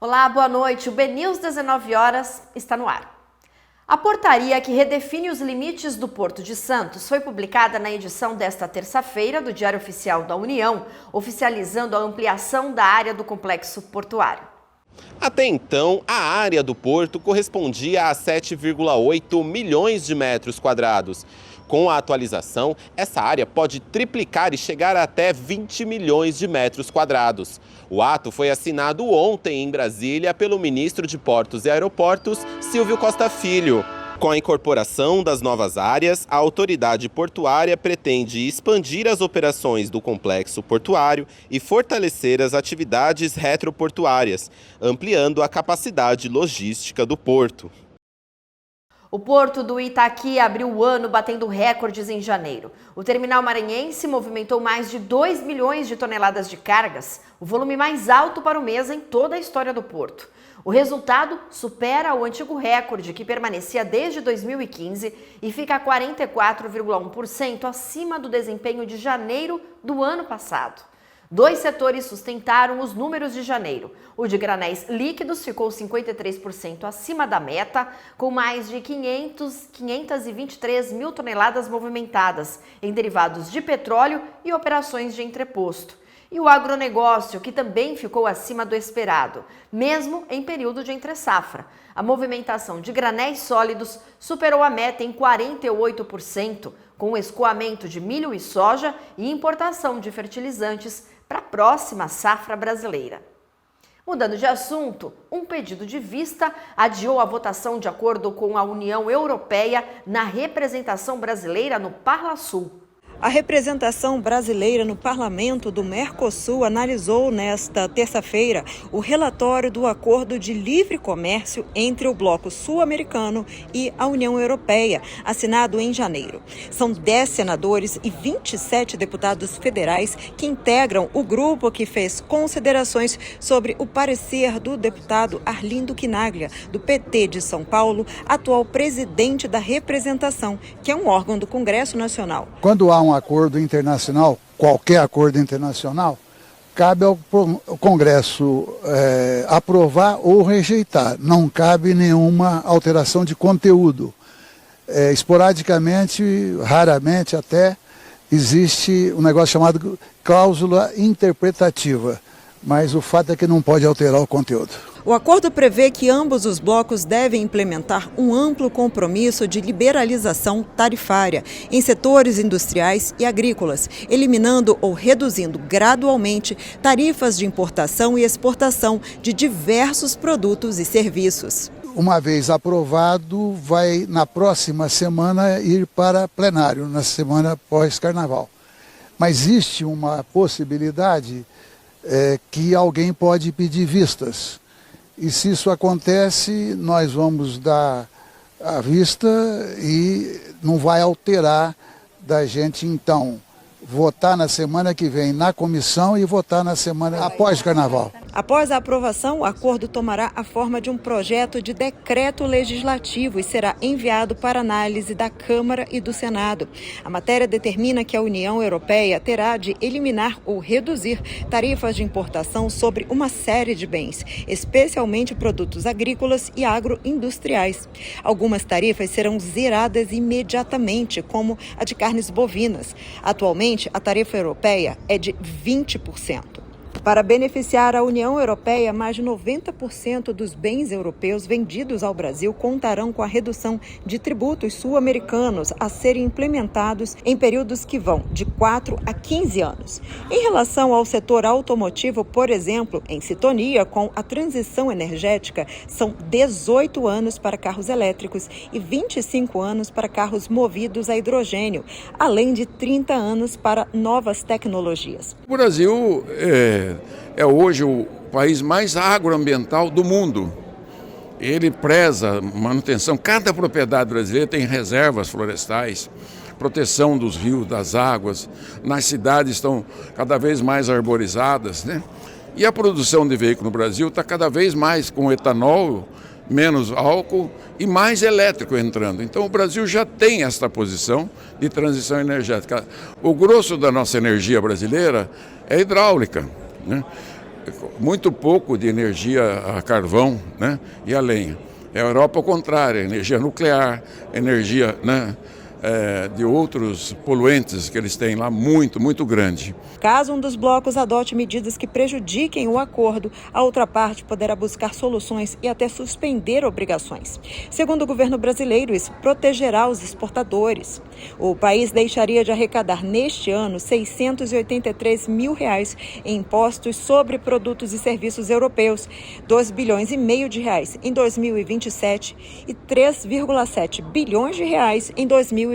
Olá, boa noite. O BNews 19 horas está no ar. A portaria que redefine os limites do Porto de Santos foi publicada na edição desta terça-feira do Diário Oficial da União, oficializando a ampliação da área do complexo portuário. Até então, a área do porto correspondia a 7,8 milhões de metros quadrados. Com a atualização, essa área pode triplicar e chegar a até 20 milhões de metros quadrados. O ato foi assinado ontem em Brasília pelo ministro de Portos e Aeroportos, Silvio Costa Filho. Com a incorporação das novas áreas, a autoridade portuária pretende expandir as operações do complexo portuário e fortalecer as atividades retroportuárias, ampliando a capacidade logística do porto. O porto do Itaqui abriu o ano batendo recordes em janeiro. O terminal maranhense movimentou mais de 2 milhões de toneladas de cargas, o volume mais alto para o mês em toda a história do porto. O resultado supera o antigo recorde que permanecia desde 2015 e fica 44,1% acima do desempenho de janeiro do ano passado. Dois setores sustentaram os números de janeiro. O de granéis líquidos ficou 53% acima da meta, com mais de 523 mil toneladas movimentadas em derivados de petróleo e operações de entreposto. E o agronegócio, que também ficou acima do esperado, mesmo em período de entre-safra. A movimentação de granéis sólidos superou a meta em 48%, com o escoamento de milho e soja e importação de fertilizantes para a próxima safra brasileira. Mudando de assunto, um pedido de vista adiou a votação de acordo com a União Europeia na representação brasileira no Parlasul. A representação brasileira no Parlamento do Mercosul analisou nesta terça-feira o relatório do Acordo de Livre Comércio entre o Bloco Sul-Americano e a União Europeia, assinado em janeiro. São 10 senadores e 27 deputados federais que integram o grupo que fez considerações sobre o parecer do deputado Arlindo Quinaglia, do PT de São Paulo, atual presidente da representação, que é um órgão do Congresso Nacional. Quando há um acordo internacional, qualquer acordo internacional, cabe ao Congresso aprovar ou rejeitar. Não cabe nenhuma alteração de conteúdo. Esporadicamente, raramente até, existe um negócio chamado cláusula interpretativa, mas o fato é que não pode alterar o conteúdo. O acordo prevê que ambos os blocos devem implementar um amplo compromisso de liberalização tarifária em setores industriais e agrícolas, eliminando ou reduzindo gradualmente tarifas de importação e exportação de diversos produtos e serviços. Uma vez aprovado, vai na próxima semana ir para plenário, na semana pós-carnaval. Mas existe uma possibilidade que alguém pode pedir vistas. E se isso acontece, nós vamos dar a vista e não vai alterar da gente, então, votar na semana que vem na comissão e votar na semana após o carnaval. Após a aprovação, o acordo tomará a forma de um projeto de decreto legislativo e será enviado para análise da Câmara e do Senado. A matéria determina que a União Europeia terá de eliminar ou reduzir tarifas de importação sobre uma série de bens, especialmente produtos agrícolas e agroindustriais. Algumas tarifas serão zeradas imediatamente, como a de carnes bovinas. Atualmente, a tarifa europeia é de 20%. Para beneficiar a União Europeia, mais de 90% dos bens europeus vendidos ao Brasil contarão com a redução de tributos sul-americanos a serem implementados em períodos que vão de 4 a 15 anos. Em relação ao setor automotivo, por exemplo, em sintonia com a transição energética, são 18 anos para carros elétricos e 25 anos para carros movidos a hidrogênio, além de 30 anos para novas tecnologias. O Brasil é hoje o país mais agroambiental do mundo. Ele preza manutenção, cada propriedade brasileira tem reservas florestais, proteção dos rios, das águas, nas cidades estão cada vez mais arborizadas, né? E a produção de veículo no Brasil está cada vez mais com etanol, menos álcool e mais elétrico entrando. Então o Brasil já tem esta posição de transição energética. O grosso da nossa energia brasileira é hidráulica, né? muito pouco de energia a carvão, né, e a lenha. A Europa, ao contrário, energia nuclear, energia, né, de outros poluentes que eles têm lá muito grande. Caso um dos blocos adote medidas que prejudiquem o acordo, a outra parte poderá buscar soluções e até suspender obrigações. Segundo o governo brasileiro, isso protegerá os exportadores. O país deixaria de arrecadar neste ano R$ 683 mil em impostos sobre produtos e serviços europeus, R$ 2,5 bilhões em 2027 e R$ 3,7 bilhões em 2028.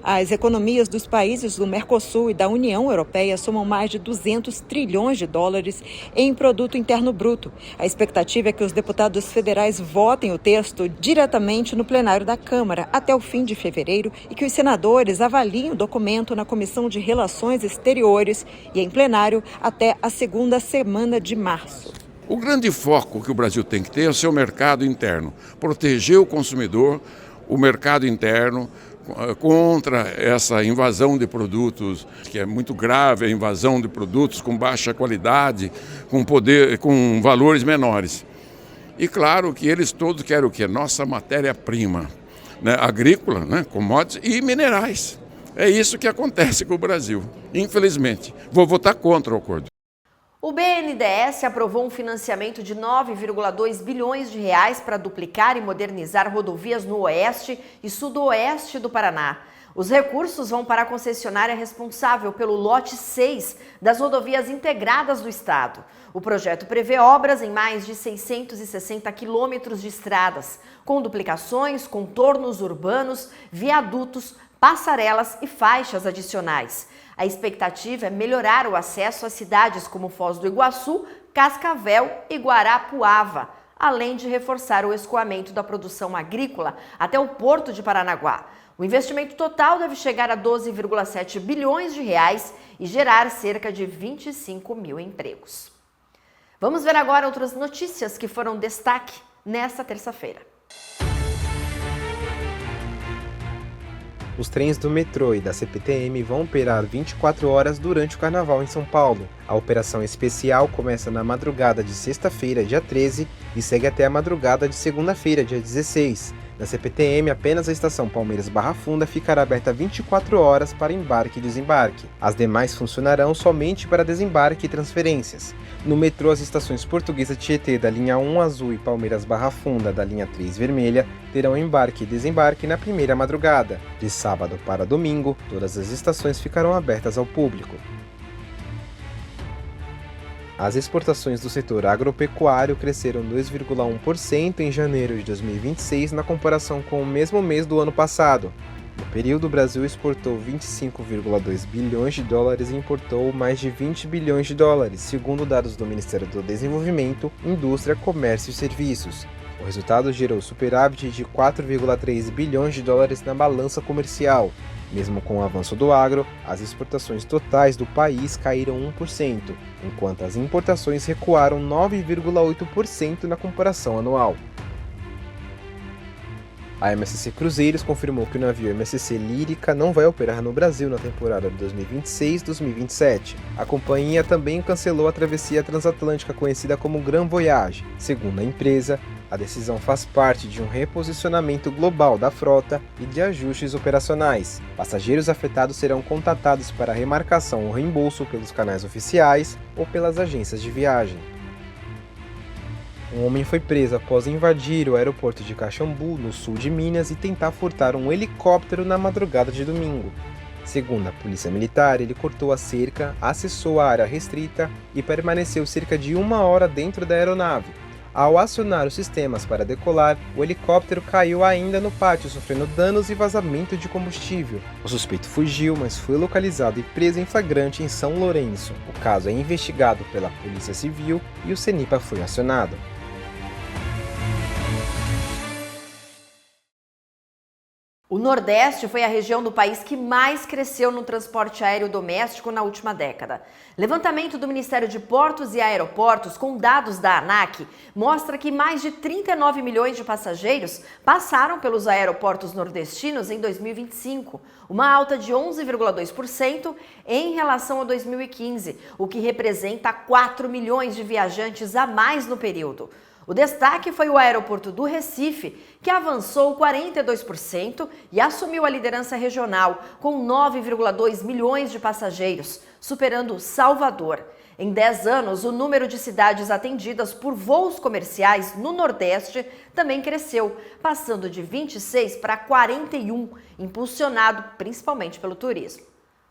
As economias dos países do Mercosul e da União Europeia somam mais de 200 trilhões de dólares em produto interno bruto. A expectativa é que os deputados federais votem o texto diretamente no plenário da Câmara até o fim de fevereiro e que os senadores avaliem o documento na Comissão de Relações Exteriores e em plenário até a segunda semana de março. O grande foco que o Brasil tem que ter é o seu mercado interno, proteger o consumidor, o mercado interno, contra essa invasão de produtos, que é muito grave, a invasão de produtos com baixa qualidade, com valores menores. E claro que eles todos querem o quê? Nossa matéria-prima, né, agrícola, né, commodities e minerais. É isso que acontece com o Brasil, infelizmente. Vou votar contra o acordo. O BNDES aprovou um financiamento de 9,2 bilhões de reais para duplicar e modernizar rodovias no oeste e sudoeste do Paraná. Os recursos vão para a concessionária responsável pelo lote 6 das rodovias integradas do estado. O projeto prevê obras em mais de 660 quilômetros de estradas, com duplicações, contornos urbanos, viadutos, passarelas e faixas adicionais. A expectativa é melhorar o acesso às cidades como Foz do Iguaçu, Cascavel e Guarapuava, além de reforçar o escoamento da produção agrícola até o Porto de Paranaguá. O investimento total deve chegar a 12,7 bilhões de reais e gerar cerca de 25 mil empregos. Vamos ver agora outras notícias que foram destaque nesta terça-feira. Os trens do metrô e da CPTM vão operar 24 horas durante o Carnaval em São Paulo. A operação especial começa na madrugada de sexta-feira, dia 13, e segue até a madrugada de segunda-feira, dia 16. Na CPTM, apenas a estação Palmeiras-Barra Funda ficará aberta 24 horas para embarque e desembarque. As demais funcionarão somente para desembarque e transferências. No metrô, as estações Portuguesa Tietê da linha 1 azul e Palmeiras-Barra Funda da linha 3 vermelha terão embarque e desembarque na primeira madrugada. De sábado para domingo, todas as estações ficarão abertas ao público. As exportações do setor agropecuário cresceram 2,1% em janeiro de 2026 na comparação com o mesmo mês do ano passado. No período, o Brasil exportou 25,2 bilhões de dólares e importou mais de 20 bilhões de dólares, segundo dados do Ministério do Desenvolvimento, Indústria, Comércio e Serviços. O resultado gerou superávit de 4,3 bilhões de dólares na balança comercial. Mesmo com o avanço do agro, as exportações totais do país caíram 1%, enquanto as importações recuaram 9,8% na comparação anual. A MSC Cruzeiros confirmou que o navio MSC Lírica não vai operar no Brasil na temporada de 2026-2027. A companhia também cancelou a travessia transatlântica conhecida como Grand Voyage. Segundo a empresa, a decisão faz parte de um reposicionamento global da frota e de ajustes operacionais. Passageiros afetados serão contatados para remarcação ou reembolso pelos canais oficiais ou pelas agências de viagem. Um homem foi preso após invadir o aeroporto de Caxambu, no sul de Minas, e tentar furtar um helicóptero na madrugada de domingo. Segundo a polícia militar, ele cortou a cerca, acessou a área restrita e permaneceu cerca de 1 hora dentro da aeronave. Ao acionar os sistemas para decolar, o helicóptero caiu ainda no pátio, sofrendo danos e vazamento de combustível. O suspeito fugiu, mas foi localizado e preso em flagrante em São Lourenço. O caso é investigado pela Polícia Civil e o CENIPA foi acionado. O Nordeste foi a região do país que mais cresceu no transporte aéreo doméstico na última década. Levantamento do Ministério de Portos e Aeroportos, com dados da ANAC, mostra que mais de 39 milhões de passageiros passaram pelos aeroportos nordestinos em 2025, uma alta de 11,2% em relação a 2015, o que representa 4 milhões de viajantes a mais no período. O destaque foi o aeroporto do Recife, que avançou 42% e assumiu a liderança regional, com 9,2 milhões de passageiros, superando Salvador. Em 10 anos, o número de cidades atendidas por voos comerciais no Nordeste também cresceu, passando de 26 para 41, impulsionado principalmente pelo turismo.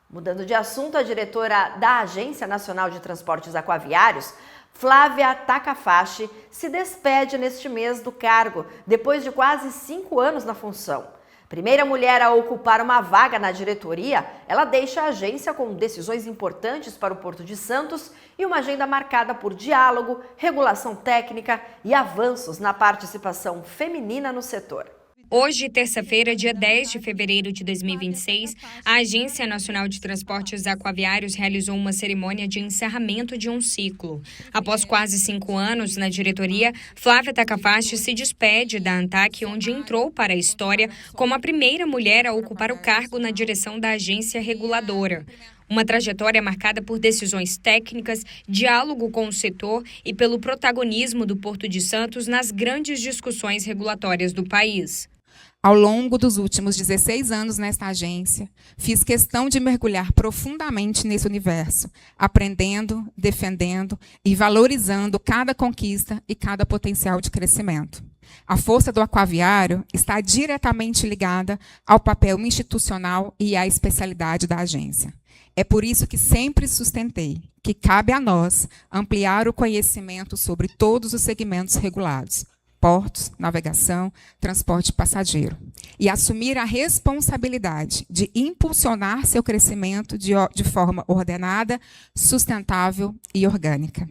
Mudando de assunto, a diretora da Agência Nacional de Transportes Aquaviários, Flávia Takahashi, se despede neste mês do cargo, depois de quase 5 anos na função. Primeira mulher a ocupar uma vaga na diretoria, ela deixa a agência com decisões importantes para o Porto de Santos e uma agenda marcada por diálogo, regulação técnica e avanços na participação feminina no setor. Hoje, terça-feira, dia 10 de fevereiro de 2026, a Agência Nacional de Transportes Aquaviários realizou uma cerimônia de encerramento de um ciclo. Após quase 5 anos na diretoria, Flávia Takahashi se despede da ANTAQ, onde entrou para a história como a primeira mulher a ocupar o cargo na direção da agência reguladora. Uma trajetória marcada por decisões técnicas, diálogo com o setor e pelo protagonismo do Porto de Santos nas grandes discussões regulatórias do país. Ao longo dos últimos 16 anos nesta agência, fiz questão de mergulhar profundamente nesse universo, aprendendo, defendendo e valorizando cada conquista e cada potencial de crescimento. A força do aquaviário está diretamente ligada ao papel institucional e à especialidade da agência. É por isso que sempre sustentei que cabe a nós ampliar o conhecimento sobre todos os segmentos regulados, portos, navegação, transporte passageiro, e assumir a responsabilidade de impulsionar seu crescimento de forma ordenada, sustentável e orgânica.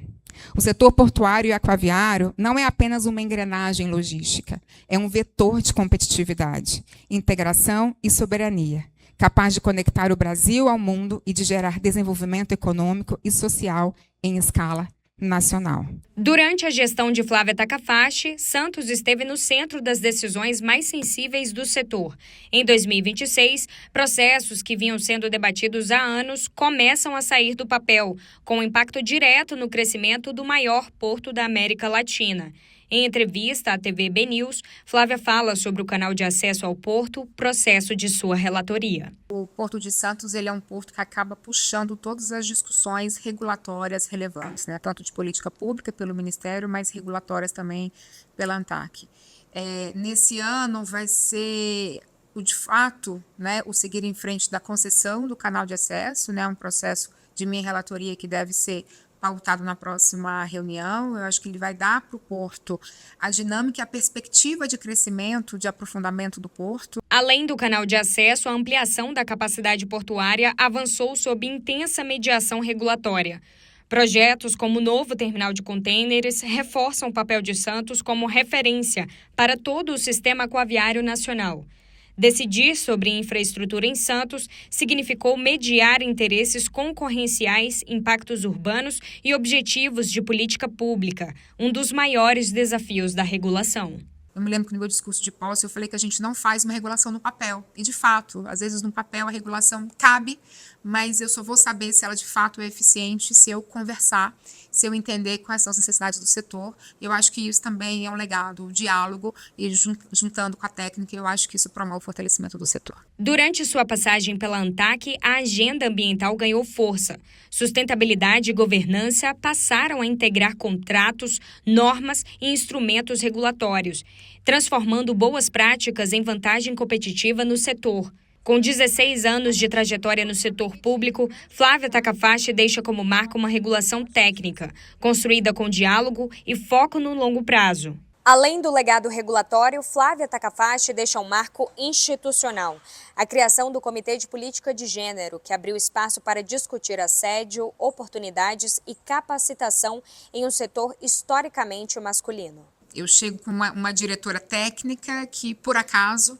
O setor portuário e aquaviário não é apenas uma engrenagem logística, é um vetor de competitividade, integração e soberania, capaz de conectar o Brasil ao mundo e de gerar desenvolvimento econômico e social em escala nacional. Durante a gestão de Flávia Takahashi, Santos esteve no centro das decisões mais sensíveis do setor. Em 2026, processos que vinham sendo debatidos há anos começam a sair do papel, com impacto direto no crescimento do maior porto da América Latina. Em entrevista à TV BNews, Flávia fala sobre o canal de acesso ao porto, processo de sua relatoria. O Porto de Santos ele é um porto que acaba puxando todas as discussões regulatórias relevantes, né? Tanto de política pública pelo Ministério, mas regulatórias também pela ANTAQ. Nesse ano vai ser, de fato, né, o seguir em frente da concessão do canal de acesso, né, um processo de minha relatoria que deve ser pautado na próxima reunião. Eu acho que ele vai dar para o Porto a dinâmica e a perspectiva de crescimento, de aprofundamento do Porto. Além do canal de acesso, a ampliação da capacidade portuária avançou sob intensa mediação regulatória. Projetos como o novo terminal de contêineres reforçam o papel de Santos como referência para todo o sistema aquaviário nacional. Decidir sobre infraestrutura em Santos significou mediar interesses concorrenciais, impactos urbanos e objetivos de política pública, um dos maiores desafios da regulação. Eu me lembro que no meu discurso de posse eu falei que a gente não faz uma regulação no papel. E, de fato, às vezes no papel a regulação cabe, mas eu só vou saber se ela de fato é eficiente se eu conversar, se eu entender quais são as necessidades do setor. Eu acho que isso também é um legado, o diálogo, e juntando com a técnica, eu acho que isso promove o fortalecimento do setor. Durante sua passagem pela ANTAQ, a agenda ambiental ganhou força. Sustentabilidade e governança passaram a integrar contratos, normas e instrumentos regulatórios, transformando boas práticas em vantagem competitiva no setor. Com 16 anos de trajetória no setor público, Flávia Takahashi deixa como marca uma regulação técnica, construída com diálogo e foco no longo prazo. Além do legado regulatório, Flávia Takahashi deixa um marco institucional. A criação do Comitê de Política de Gênero, que abriu espaço para discutir assédio, oportunidades e capacitação em um setor historicamente masculino. Eu chego com uma diretora técnica que, por acaso,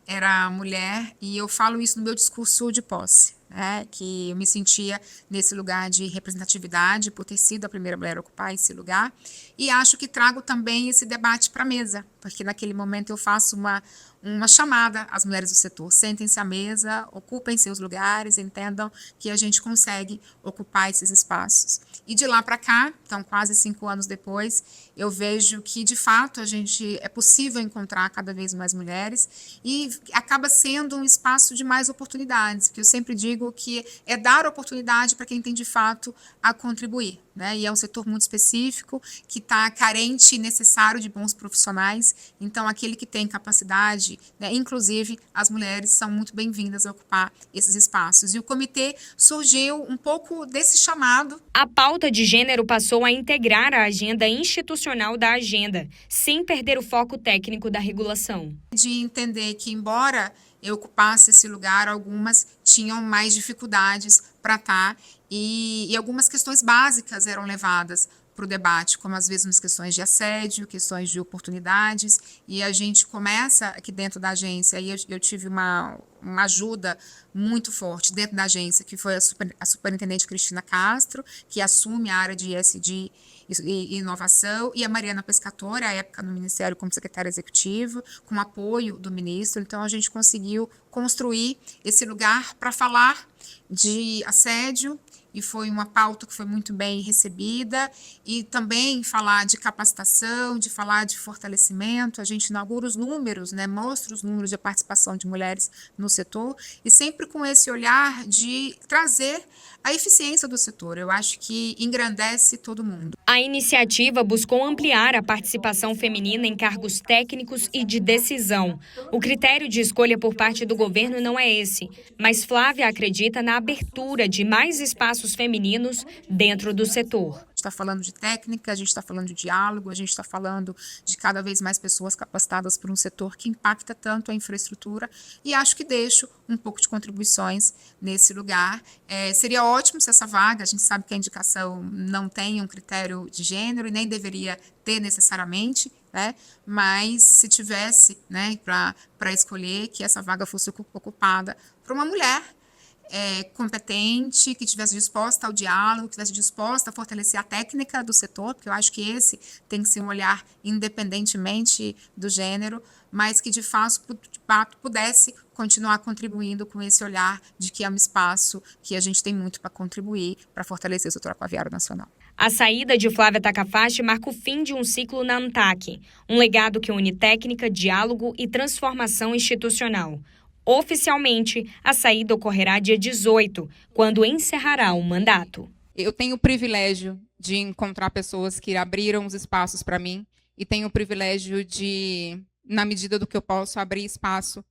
era mulher, e eu falo isso no meu discurso de posse, né, que eu me sentia nesse lugar de representatividade por ter sido a primeira mulher a ocupar esse lugar, e acho que trago também esse debate para a mesa, porque naquele momento eu faço uma chamada às mulheres do setor: sentem-se à mesa, ocupem seus lugares, entendam que a gente consegue ocupar esses espaços. E de lá para cá, então quase 5 anos depois, eu vejo que de fato é possível encontrar cada vez mais mulheres, e acaba sendo um espaço de mais oportunidades, porque eu sempre digo que é dar oportunidade para quem tem de fato a contribuir, né? E é um setor muito específico, que está carente e necessário de bons profissionais, então aquele que tem capacidade, né, inclusive as mulheres são muito bem-vindas a ocupar esses espaços. E o comitê surgiu um pouco desse chamado. A pauta de gênero passou a integrar a agenda institucional da agenda, sem perder o foco técnico da regulação. De entender que, embora eu ocupasse esse lugar, algumas tinham mais dificuldades para estar, e algumas questões básicas eram levadas para o debate, como às vezes umas questões de assédio, questões de oportunidades, e a gente começa aqui dentro da agência, e eu tive uma ajuda muito forte dentro da agência, que foi a superintendente Cristina Castro, que assume a área de ESG e inovação, e a Mariana Pescatore, à época no Ministério como secretária executiva, com apoio do ministro. Então a gente conseguiu construir esse lugar para falar de assédio, e foi uma pauta que foi muito bem recebida, e também falar de capacitação, de falar de fortalecimento. A gente inaugura os números, né, mostra os números de participação de mulheres no setor, e sempre com esse olhar de trazer a eficiência do setor. Eu acho que engrandece todo mundo. A iniciativa buscou ampliar a participação feminina em cargos técnicos e de decisão. O critério de escolha por parte do governo não é esse, mas Flávia acredita na abertura de mais espaços femininos dentro do setor. A gente está falando de técnica, a gente está falando de diálogo, a gente está falando de cada vez mais pessoas capacitadas por um setor que impacta tanto a infraestrutura, e acho que deixo um pouco de contribuições nesse lugar. Seria ótimo se essa vaga, a gente sabe que a indicação não tem um critério de gênero e nem deveria ter necessariamente, né? Mas se tivesse, né, para escolher, que essa vaga fosse ocupada por uma mulher competente, que estivesse disposta ao diálogo, que estivesse disposta a fortalecer a técnica do setor, porque eu acho que esse tem que ser um olhar independentemente do gênero, mas que de fato pudesse continuar contribuindo com esse olhar de que é um espaço que a gente tem muito para contribuir para fortalecer o setor aquaviário nacional. A saída de Flávia Takafashi marca o fim de um ciclo na ANTAC, um legado que une técnica, diálogo e transformação institucional. Oficialmente, a saída ocorrerá dia 18, quando encerrará o mandato. Eu tenho o privilégio de encontrar pessoas que abriram os espaços para mim, e tenho o privilégio de, na medida do que eu posso, abrir espaço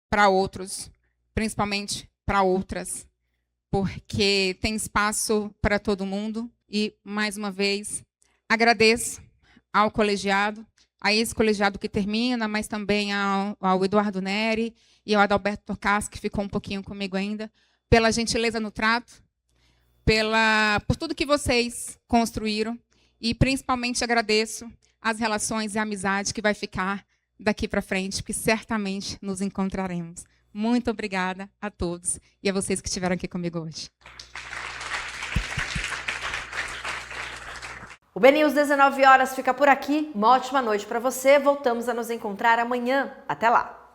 para outros, principalmente para outras, porque tem espaço para todo mundo. E, mais uma vez, agradeço ao colegiado, a esse colegiado que termina, mas também ao Eduardo Neri e ao Adalberto Torcas, que ficou um pouquinho comigo ainda, pela gentileza no trato, por tudo que vocês construíram, e principalmente agradeço as relações e a amizade que vai ficar daqui para frente, porque certamente nos encontraremos. Muito obrigada a todos e a vocês que estiveram aqui comigo hoje. O BNews 19 horas fica por aqui. Uma ótima noite para você. Voltamos a nos encontrar amanhã. Até lá.